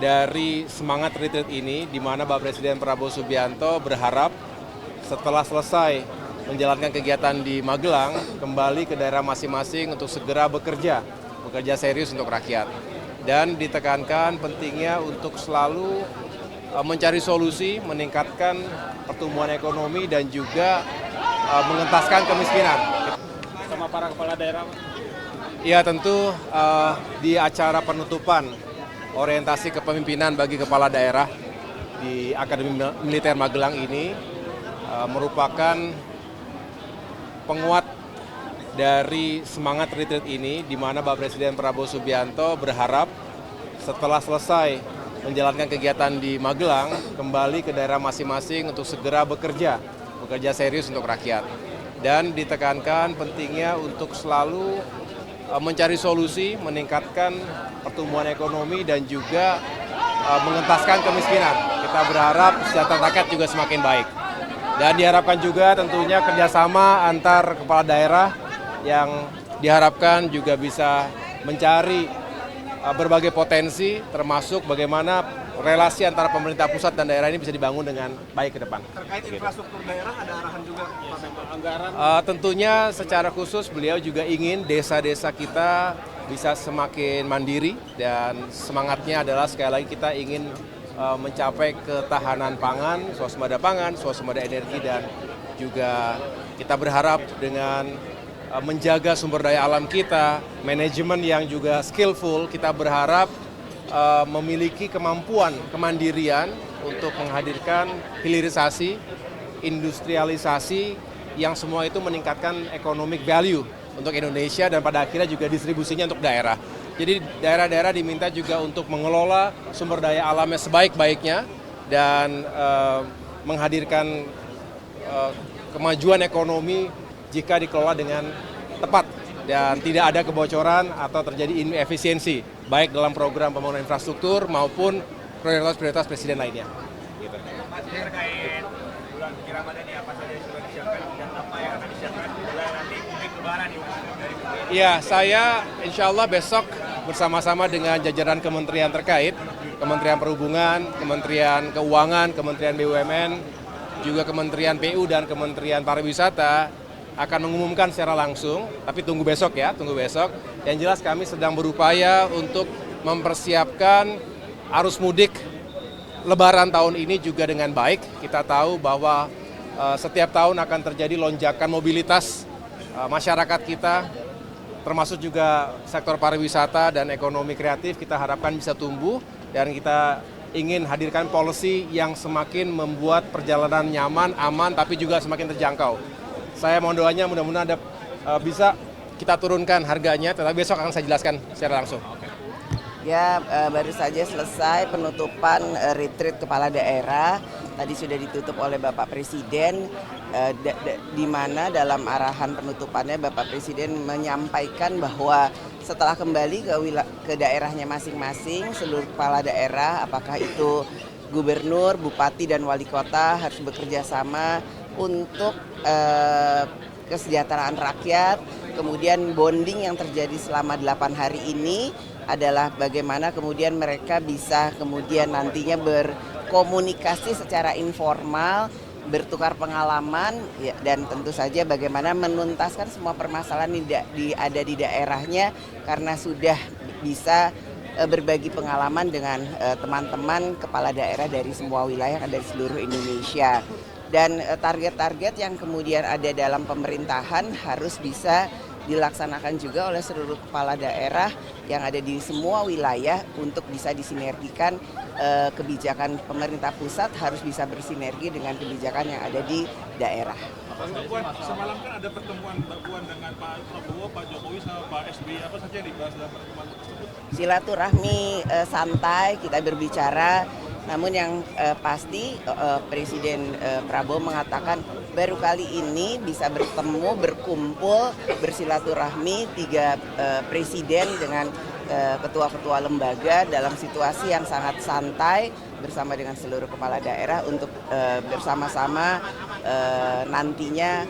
dari semangat retreat ini, di mana Bapak Presiden Prabowo Subianto berharap setelah selesai menjalankan kegiatan di Magelang, kembali ke daerah masing-masing untuk segera bekerja serius untuk rakyat. Dan ditekankan pentingnya untuk selalu mencari solusi, meningkatkan pertumbuhan ekonomi dan juga mengentaskan kemiskinan. Sama para kepala daerah? Ya tentu di acara penutupan orientasi kepemimpinan bagi kepala daerah di Akademi Militer Magelang ini merupakan penguat dari semangat retreat ini, di mana Bapak Presiden Prabowo Subianto berharap setelah selesai menjalankan kegiatan di Magelang, kembali ke daerah masing-masing untuk segera bekerja serius untuk rakyat. Dan ditekankan pentingnya untuk selalu mencari solusi, meningkatkan pertumbuhan ekonomi dan juga mengentaskan kemiskinan. Kita berharap kesejahteraan rakyat juga semakin baik. Dan diharapkan juga tentunya kerjasama antar kepala daerah yang diharapkan juga bisa mencari berbagai potensi, termasuk bagaimana relasi antara pemerintah pusat dan daerah ini bisa dibangun dengan baik ke depan. Terkait infrastruktur daerah ada arahan juga anggaran? Tentunya secara khusus beliau juga ingin desa-desa kita bisa semakin mandiri, dan semangatnya adalah sekali lagi kita ingin mencapai ketahanan pangan, swasembada energi, dan juga kita berharap dengan menjaga sumber daya alam kita, manajemen yang juga skillful, kita berharap memiliki kemampuan kemandirian untuk menghadirkan hilirisasi, industrialisasi yang semua itu meningkatkan economic value untuk Indonesia dan pada akhirnya juga distribusinya untuk daerah. Jadi daerah-daerah diminta juga untuk mengelola sumber daya alamnya sebaik-baiknya dan menghadirkan kemajuan ekonomi jika dikelola dengan tepat dan tidak ada kebocoran atau terjadi inefisiensi, baik dalam program pembangunan infrastruktur maupun prioritas-prioritas presiden lainnya. Gitu. Terkait bulan suci Ramadan ini apa saja yang sudah disiapkan dan apa yang akan disiapkan bulan nanti mudik lebaran nih dari BPN? Ya, saya insya Allah besok bersama-sama dengan jajaran kementerian terkait, Kementerian Perhubungan, Kementerian Keuangan, Kementerian BUMN, juga Kementerian PU dan Kementerian Pariwisata akan mengumumkan secara langsung, tapi tunggu besok ya, tunggu besok. Yang jelas kami sedang berupaya untuk mempersiapkan arus mudik Lebaran tahun ini juga dengan baik. Kita tahu bahwa setiap tahun akan terjadi lonjakan mobilitas masyarakat kita, termasuk juga sektor pariwisata dan ekonomi kreatif kita harapkan bisa tumbuh, dan kita ingin hadirkan policy yang semakin membuat perjalanan nyaman, aman, tapi juga semakin terjangkau. Saya mohon doanya mudah-mudahan bisa kita turunkan harganya, tetapi besok akan saya jelaskan secara langsung. Ya, baru saja selesai penutupan retreat kepala daerah. Tadi sudah ditutup oleh Bapak Presiden, di mana dalam arahan penutupannya Bapak Presiden menyampaikan bahwa setelah kembali ke daerahnya masing-masing, seluruh kepala daerah, apakah itu gubernur, bupati, dan wali kota harus bekerja sama untuk kesejahteraan rakyat. Kemudian bonding yang terjadi selama 8 hari ini adalah bagaimana kemudian mereka bisa kemudian nantinya berkomunikasi secara informal, bertukar pengalaman, ya, dan tentu saja bagaimana menuntaskan semua permasalahan ada di daerahnya karena sudah bisa berbagi pengalaman dengan teman-teman kepala daerah dari semua wilayah dari seluruh Indonesia. Dan target-target yang kemudian ada dalam pemerintahan harus bisa dilaksanakan juga oleh seluruh kepala daerah yang ada di semua wilayah untuk bisa disinergikan. Kebijakan pemerintah pusat harus bisa bersinergi dengan kebijakan yang ada di daerah. Mbak Puan, semalam kan ada pertemuan Mbak Puan dengan Pak Prabowo, Pak Jokowi, sama Pak SBY. Apa saja yang dibahas dalam pertemuan tersebut? Silaturahmi santai, kita berbicara. Namun yang pasti Presiden Prabowo mengatakan baru kali ini bisa bertemu, berkumpul, bersilaturahmi 3 presiden dengan ketua-ketua lembaga dalam situasi yang sangat santai bersama dengan seluruh kepala daerah untuk bersama-sama nantinya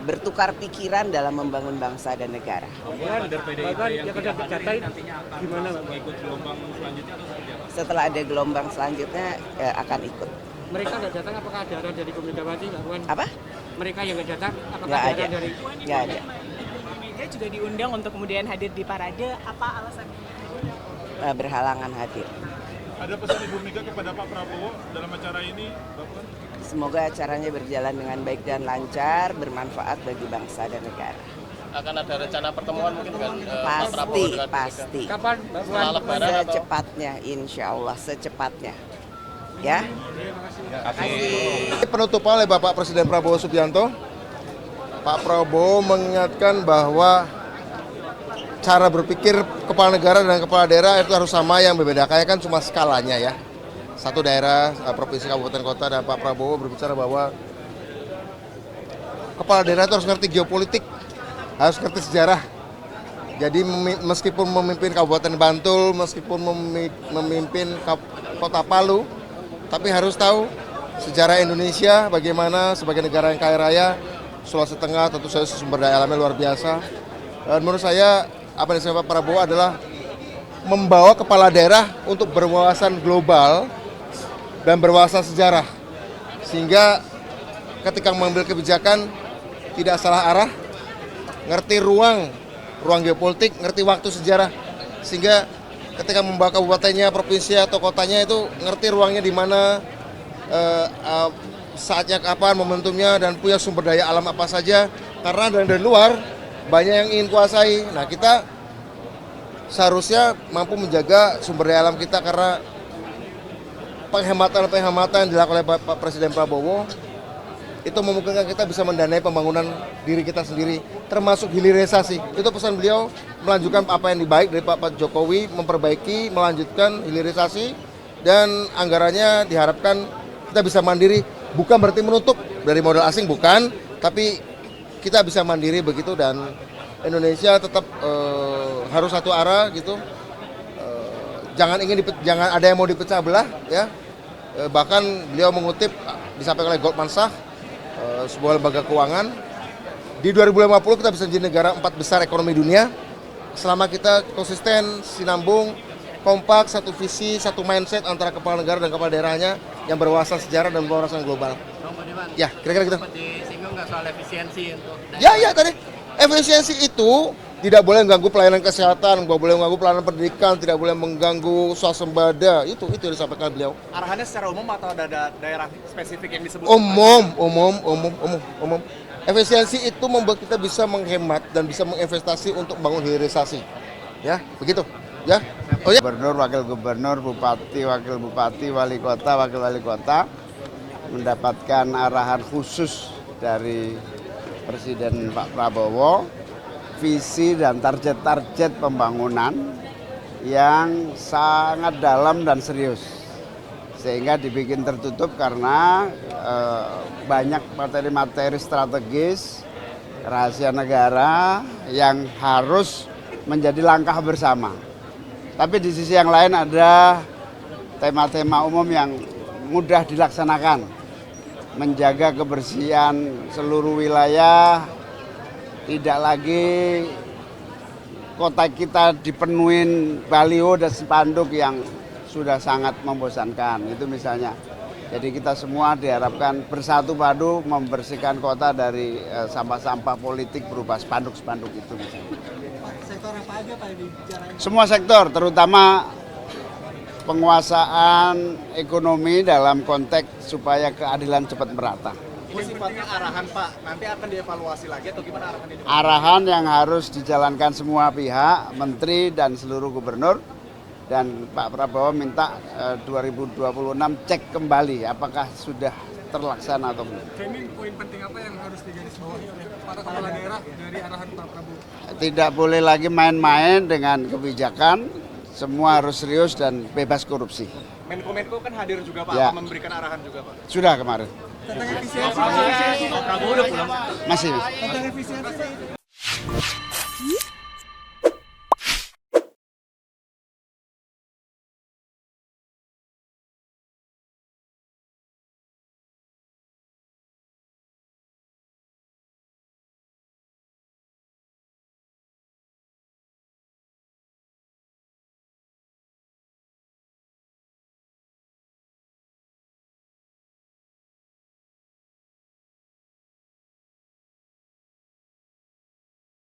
bertukar pikiran dalam membangun bangsa dan negara. Bahkan yang akan dicapai nantinya akan mengikut gelombang selanjutnya atau seperti apa? setelah ada gelombang selanjutnya akan ikut. Mereka nggak datang, apakah ada arahan dari Bu Megawati, Mbak Puan? Apa? Mereka yang nggak datang, apakah Nggak ada ada. arahan dari? Nggak ada. Mega juga diundang untuk kemudian hadir di parade. Apa alasannya? Berhalangan hadir. Ada pesan Ibu Mega kepada Pak Prabowo dalam acara ini, Mbak Puan? Semoga acaranya berjalan dengan baik dan lancar, bermanfaat bagi bangsa dan negara. Akan ada rencana pertemuan mungkin dengan Pak Prabowo Pasti, dengan pasti. Kapan, Mbak Puan? setelah Lebaran atau Secepatnya, insya Allah secepatnya. Ya. Penutupan oleh Bapak Presiden Prabowo Subianto, Pak Prabowo mengingatkan bahwa cara berpikir kepala negara dan kepala daerah itu harus sama, yang membedakannya kan cuma skalanya ya. Satu daerah, provinsi, kabupaten, kota, dan Pak Prabowo berbicara bahwa kepala daerah itu harus ngerti geopolitik, harus ngerti sejarah. Jadi meskipun memimpin Kabupaten Bantul, meskipun memimpin Kota Palu, tapi harus tahu sejarah Indonesia bagaimana sebagai negara yang kaya raya. Sulawesi Tengah tentu saja sumber daya alamnya luar biasa. Dan menurut saya apa yang disampaikan Pak Prabowo adalah membawa kepala daerah untuk berwawasan global dan berwawasan sejarah, sehingga ketika mengambil kebijakan tidak salah arah, ngerti ruang geopolitik, ngerti waktu sejarah, sehingga ketika membawa kabupatennya, provinsi atau kotanya itu ngerti ruangnya di mana, saatnya kapan, momentumnya, dan punya sumber daya alam apa saja. Karena dari luar banyak yang ingin kuasai. Nah, kita seharusnya mampu menjaga sumber daya alam kita, karena penghematan yang dilakukan oleh Pak Presiden Prabowo itu memungkinkan kita bisa mendanai pembangunan diri kita sendiri, termasuk hilirisasi. Itu pesan beliau, melanjutkan apa yang baik dari Pak Jokowi, memperbaiki, melanjutkan hilirisasi, dan anggarannya diharapkan kita bisa mandiri, bukan berarti menutup dari modal asing, bukan, tapi kita bisa mandiri begitu, dan Indonesia tetap harus satu arah gitu. Jangan ada yang mau dipecah belah ya. Bahkan beliau mengutip disampaikan oleh Goldman Sachs, sebuah lembaga keuangan, di 2050 kita bisa jadi negara 4 besar ekonomi dunia selama kita konsisten, sinambung, kompak, satu visi, satu mindset antara kepala negara dan kepala daerahnya yang berwawasan sejarah dan berwawasan global. Ya, kira-kira gitu. disinggung nggak soal efisiensi untuk Ya tadi efisiensi itu tidak boleh mengganggu pelayanan kesehatan, tidak boleh mengganggu pelayanan pendidikan, tidak boleh mengganggu swasembada. Itu yang disampaikan beliau. Arahannya secara umum atau ada daerah spesifik yang disebut? Umum. Efisiensi itu membuat kita bisa menghemat dan bisa menginvestasi untuk bangun hilirisasi. Ya, begitu. Ya. Oh ya. Gubernur, wakil gubernur, bupati, wakil bupati, wali kota, wakil wali kota mendapatkan arahan khusus dari Presiden Pak Prabowo, visi dan target-target pembangunan yang sangat dalam dan serius, sehingga dibikin tertutup karena banyak materi-materi strategis rahasia negara yang harus menjadi langkah bersama. Tapi di sisi yang lain ada tema-tema umum yang mudah dilaksanakan, menjaga kebersihan seluruh wilayah, tidak lagi kota kita dipenuhin baliho dan spanduk yang sudah sangat membosankan, itu misalnya. Jadi kita semua diharapkan bersatu padu membersihkan kota dari sampah-sampah politik berupa spanduk-spanduk itu misalnya. Sektor apa aja Pak yang dibicarain? Semua sektor, terutama penguasaan ekonomi dalam konteks supaya keadilan cepat merata. Ini sifatnya arahan Pak, nanti akan dievaluasi lagi atau gimana arahan ini? Arahan yang harus dijalankan semua pihak, menteri dan seluruh gubernur, dan Pak Prabowo minta 2026 cek kembali apakah sudah terlaksana atau belum. Ini poin penting apa yang harus digarisbawahi oleh para kepala daerah dari arahan Pak Prabowo? Tidak boleh lagi main-main dengan kebijakan, semua harus serius dan bebas korupsi. Menko kan hadir juga Pak, Ya. memberikan arahan juga Pak. Sudah kemarin. Tentang efisiensi, Pak Prabowo udah pulang. Masih. tentang efisiensi.